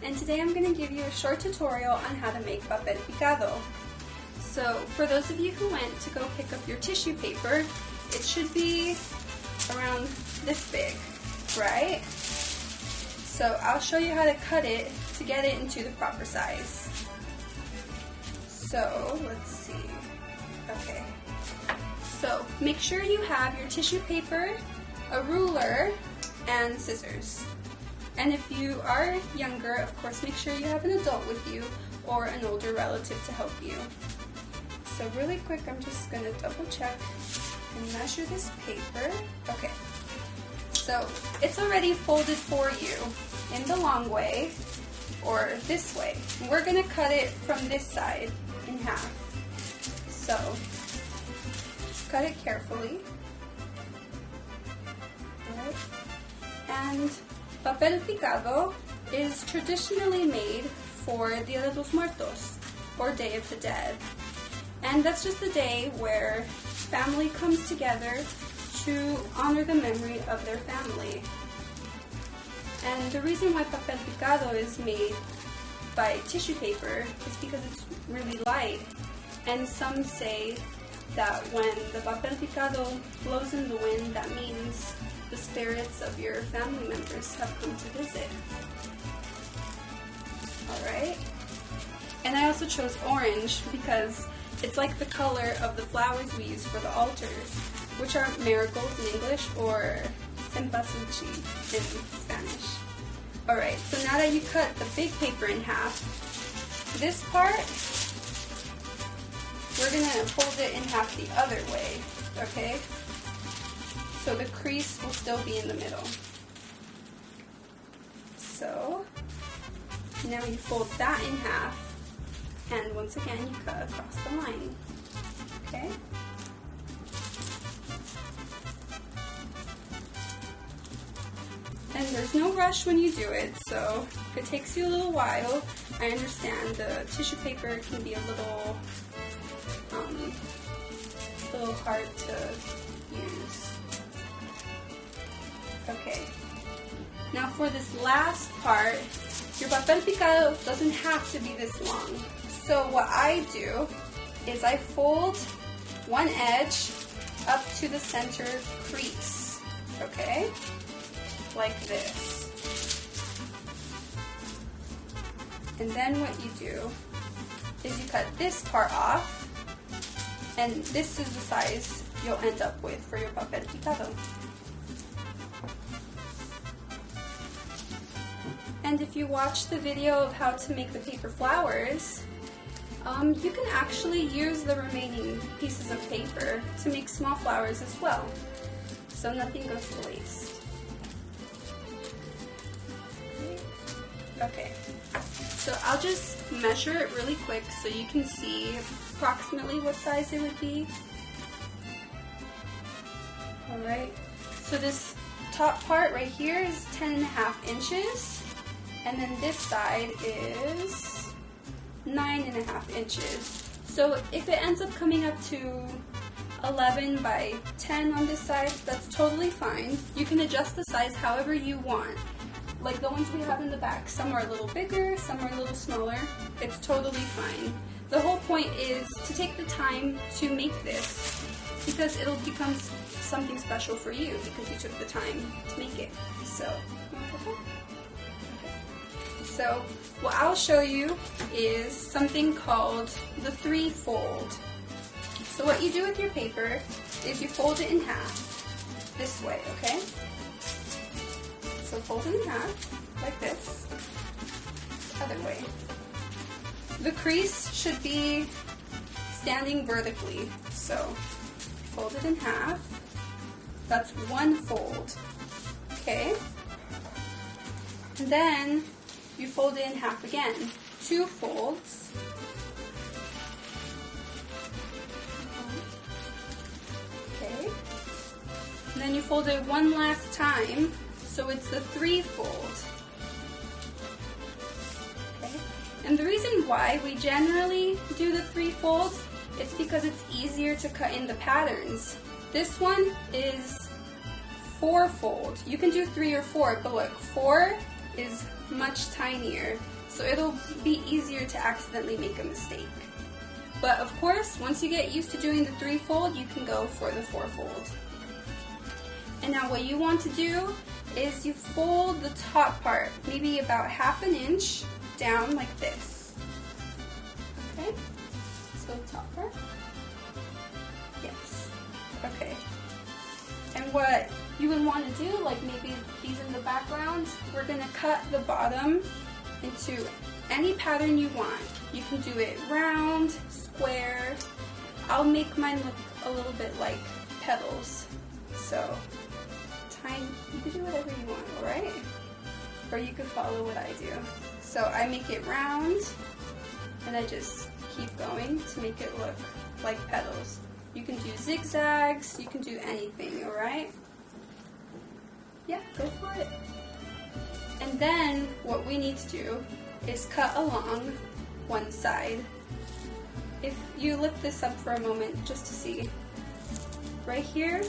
And today I'm going to give you a short tutorial on how to make papel picado. So for those of you who went to go pick up your tissue paper, it should be around this big, right? So I'll show you how to cut it to get it into the proper size. So let's see. Okay. So make sure you have your tissue paper, a ruler, and scissors. And if you are younger, of course, make sure you have an adult with you or an older relative to help you. So really quick, I'm just going to double check and measure this paper. Okay. So it's already folded for you in the long way or this way. And we're going to cut it from this side in half. So just cut it carefully. All right. And Papel Picado is traditionally made for Dia de los Muertos, or Day of the Dead. And that's just a day where family comes together to honor the memory of their family. And the reason why Papel Picado is made by tissue paper is because it's really light. And some say that when the Papel Picado blows in the wind, that means the spirits of your family members have come to visit. Alright? And I also chose orange because it's like the color of the flowers we use for the altars, which are marigolds in English or cempasúchil in Spanish. Alright, so now that you cut the big paper in half, this part, we're going to fold it in half the other way, okay? So the crease will still be in the middle. So now you fold that in half, and once again you cut across the line. Okay? And there's no rush when you do it, so if it takes you a little while, I understand the tissue paper can be a little hard to use. Okay, now for this last part, your papel picado doesn't have to be this long. So what I do is I fold one edge up to the center crease, okay, like this. And then what you do is you cut this part off, and this is the size you'll end up with for your papel picado. And if you watch the video of how to make the paper flowers, you can actually use the remaining pieces of paper to make small flowers as well. So nothing goes to waste. Okay, so I'll just measure it really quick so you can see approximately what size it would be. Alright, so this top part right here is 10.5 inches. And then this side is 9.5 inches. So if it ends up coming up to 11 by 10 on this side, that's totally fine. You can adjust the size however you want. Like the ones we have in the back, some are a little bigger, some are a little smaller. It's totally fine. The whole point is to take the time to make this because it'll become something special for you because you took the time to make it. So what I'll show you is something called the 3-fold. So what you do with your paper is you fold it in half this way, okay? So fold it in half like this, the other way. The crease should be standing vertically, so fold it in half. That's one fold, okay? And then you fold it in half again, 2 folds. Okay. And then you fold it one last time, so it's the 3 fold. Okay. And the reason why we generally do the 3 folds is because it's easier to cut in the patterns. This one is 4 fold. You can do 3 or 4, but look, 4 is much tinier, so it'll be easier to accidentally make a mistake. But of course, once you get used to doing the 3 fold, you can go for the 4 fold. And now what you want to do is you fold the top part, maybe about 1/2 inch down like this. Okay, so the top part. Yes, okay. And what you would want to do, like maybe these in the background, we're going to cut the bottom into any pattern you want. You can do it round, square. I'll make mine look a little bit like petals. So, you can do whatever you want, alright? Or you could follow what I do. So I make it round, and I just keep going to make it look like petals. You can do zigzags, you can do anything, alright? Yeah, go for it. And then what we need to do is cut along one side. If you lift this up for a moment just to see, right here,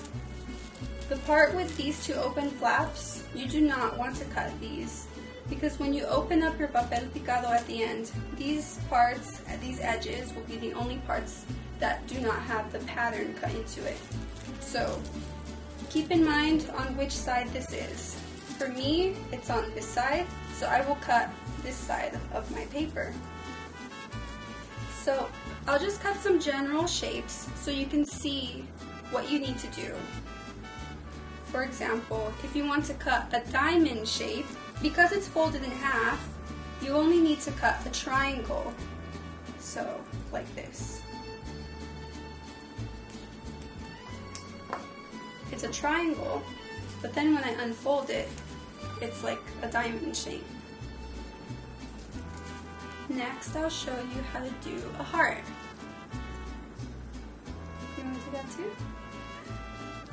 the part with these 2 open flaps, you do not want to cut these, because when you open up your Papel Picado at the end, these parts, these edges, will be the only parts that do not have the pattern cut into it. So keep in mind on which side this is. For me, it's on this side, so I will cut this side of my paper. So I'll just cut some general shapes so you can see what you need to do. For example, if you want to cut a diamond shape, because it's folded in half, you only need to cut a triangle. So, like this. It's a triangle, but then when I unfold it, it's like a diamond shape. Next, I'll show you how to do a heart. You want to do that too?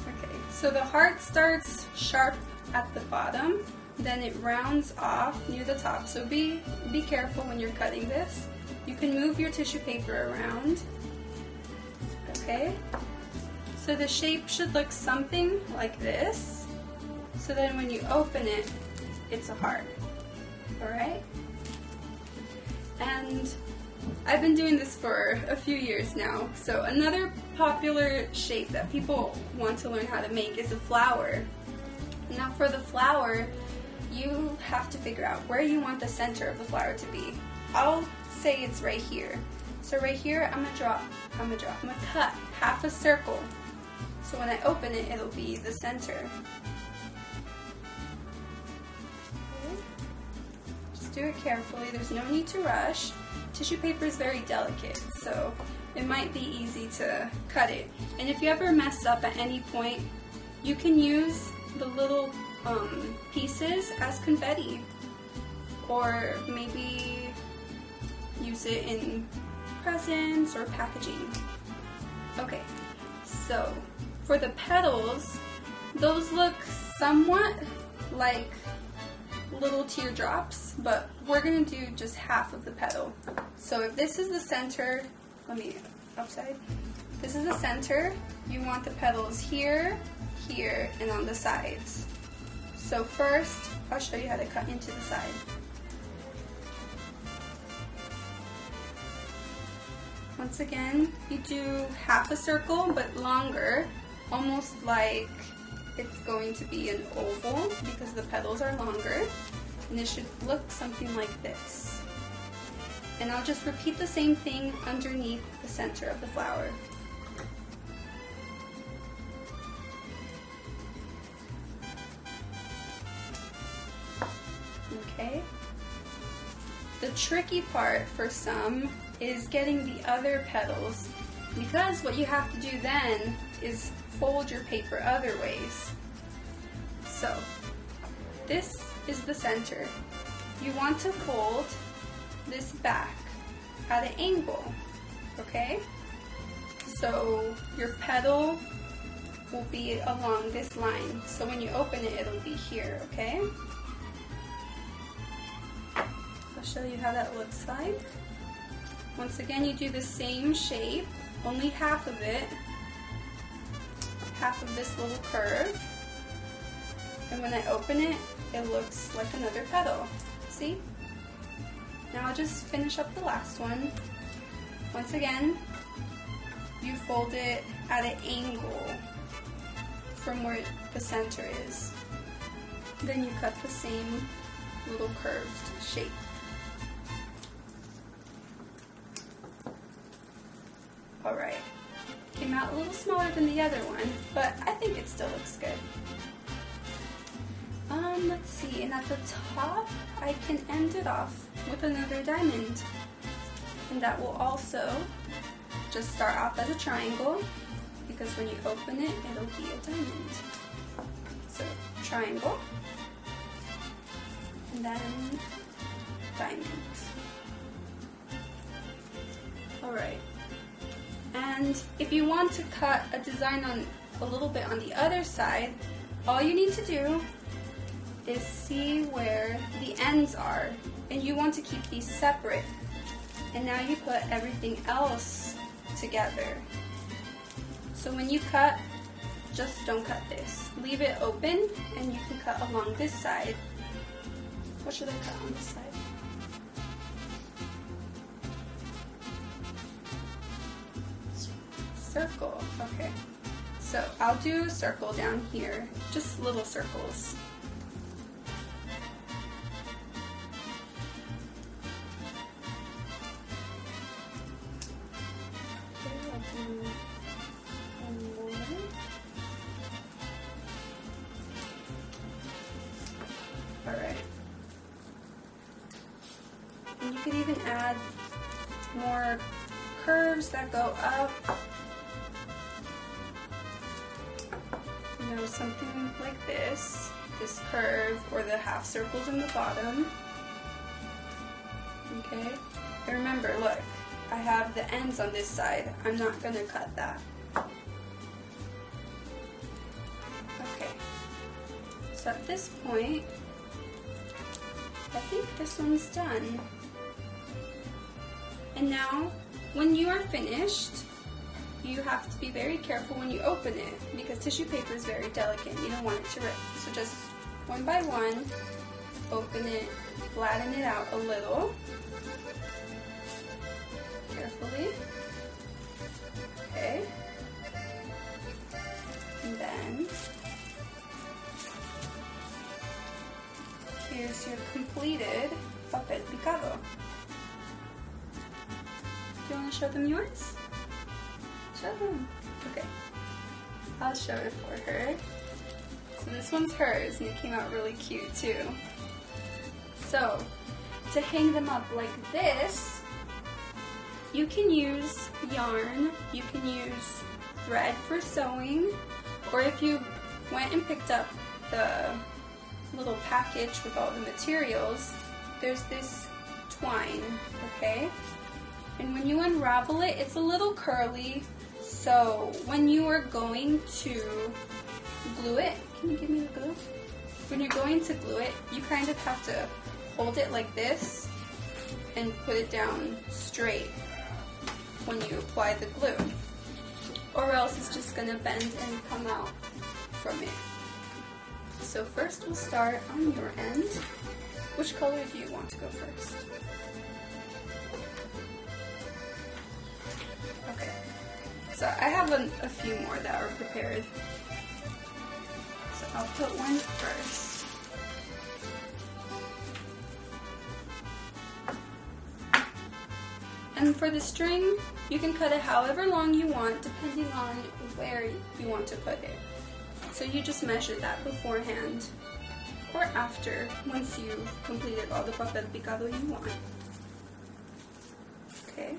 Okay, so the heart starts sharp at the bottom, then it rounds off near the top. So be careful when you're cutting this. You can move your tissue paper around. Okay, so the shape should look something like this. So then when you open it, it's a heart. Alright? And I've been doing this for a few years now. So another popular shape that people want to learn how to make is a flower. Now for the flower, you have to figure out where you want the center of the flower to be. I'll say it's right here. So right here, I'm gonna cut half a circle. So when I open it, it'll be the center. Just do it carefully. There's no need to rush. Tissue paper is very delicate, so it might be easy to cut it. And if you ever mess up at any point, you can use the little pieces as confetti, or maybe use it in presents or packaging. Okay, so for the petals, those look somewhat like little teardrops, but we're going to do just half of the petal. So if this is the center, upside. This is the center, you want the petals here, here, and on the sides. So first, I'll show you how to cut into the side. Once again, you do half a circle, but longer, almost like it's going to be an oval because the petals are longer, and it should look something like this. And I'll just repeat the same thing underneath the center of the flower. Okay. The tricky part for some is getting the other petals, because what you have to do then is fold your paper other ways. So this is the center. You want to fold this back at an angle, okay? So your petal will be along this line. So when you open it, it'll be here, okay? I'll show you how that looks like. Once again, you do the same shape, only half of it, half of this little curve. And when I open it, it looks like another petal. See? Now I'll just finish up the last one. Once again, you fold it at an angle from where the center is. Then you cut the same little curved shape. Alright, came out a little smaller than the other one, but I think it still looks good. Let's see, and at the top, I can end it off with another diamond. And that will also just start off as a triangle, because when you open it, it'll be a diamond. So, triangle, and then diamond. Alright. And if you want to cut a design on a little bit on the other side, all you need to do is see where the ends are, and you want to keep these separate. And now you put everything else together. So when you cut, just don't cut this. Leave it open, and you can cut along this side. What should I cut on this side? Circle, okay. So I'll do a circle down here, just little circles. Okay, I'll do one more. Alright. And you can even add more curves that go up. You know, something like this curve, or the half circles in the bottom. Okay, and remember, look, I have the ends on this side. I'm not gonna cut that. Okay, so at this point, I think this one's done. And now, when you are finished, you have to be very careful when you open it, because tissue paper is very delicate. You don't want it to rip. So just one by one, open it, flatten it out a little, carefully. Okay. And then, here's your completed Papel Picado. Do you want to show them yours? Show them. Okay. I'll show it for her. So this one's hers, and it came out really cute too. So, to hang them up like this, you can use yarn, you can use thread for sewing, or if you went and picked up the little package with all the materials, there's this twine, okay? And when you unravel it, it's a little curly, so when you are going to glue it, can you give me the glue? When you're going to glue it, you kind of have to hold it like this and put it down straight when you apply the glue, or else it's just gonna bend and come out from it. So first we'll start on your end. Which color do you want to go first? Okay, so I have a few more that are prepared. So I'll put one first. And for the string, you can cut it however long you want, depending on where you want to put it. So you just measure that beforehand or after, once you've completed all the papel picado you want. Okay.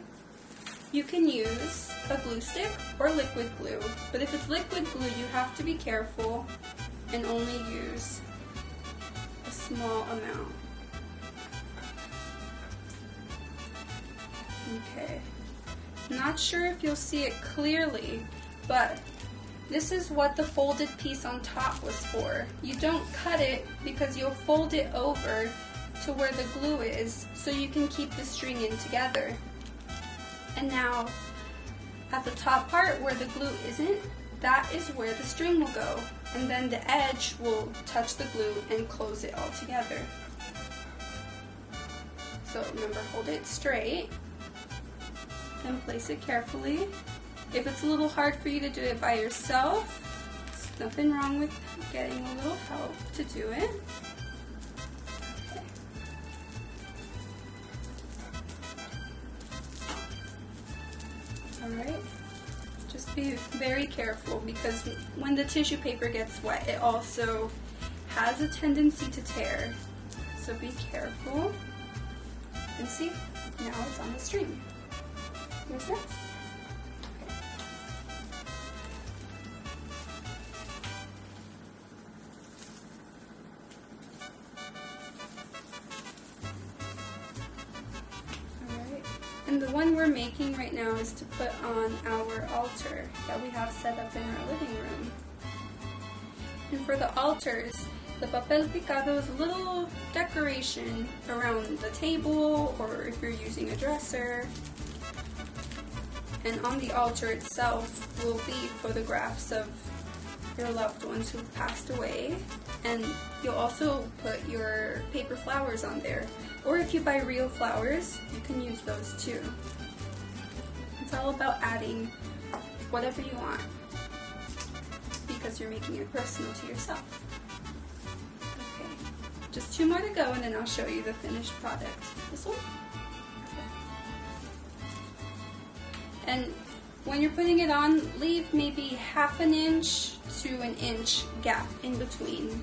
You can use a glue stick or liquid glue, but if it's liquid glue, you have to be careful and only use a small amount. Okay, not sure if you'll see it clearly, but this is what the folded piece on top was for. You don't cut it because you'll fold it over to where the glue is so you can keep the string in together. And now at the top part where the glue isn't, that is where the string will go, and then the edge will touch the glue and close it all together. So remember, hold it straight and place it carefully. If it's a little hard for you to do it by yourself, there's nothing wrong with getting a little help to do it. Okay. Alright, just be very careful because when the tissue paper gets wet, it also has a tendency to tear. So be careful. And see, now it's on the string. What's next? Okay. Alright, and the one we're making right now is to put on our altar that we have set up in our living room. And for the altars, the Papel Picado is a little decoration around the table, or if you're using a dresser. And on the altar itself will be photographs of your loved ones who've passed away. And you'll also put your paper flowers on there. Or if you buy real flowers, you can use those too. It's all about adding whatever you want, because you're making it personal to yourself. Okay, just 2 more to go and then I'll show you the finished product. This one? And when you're putting it on, leave maybe 1/2 inch to 1 inch gap in between.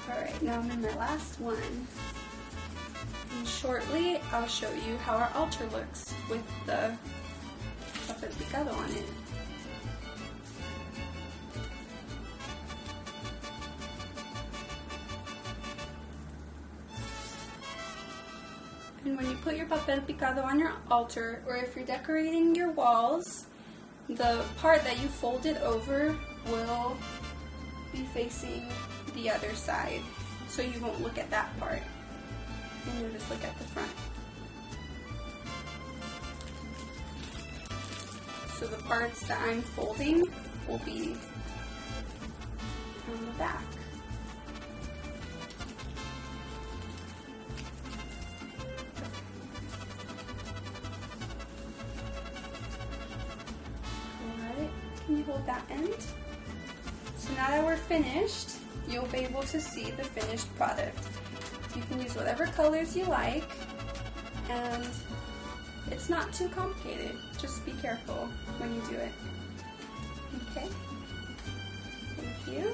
Alright, now I'm in my last one. And shortly, I'll show you how our altar looks with the Papel Picado on it. And when you put your Papel Picado on your altar, or if you're decorating your walls, the part that you folded over will be facing the other side, so you won't look at that part, and you'll just look at the front. So the parts that I'm folding will be on the back. Alright, can you hold that end? So now that we're finished, you'll be able to see the finished product. You can use whatever colors you like, and it's not too complicated. Just be careful when you do it. Okay? Thank you.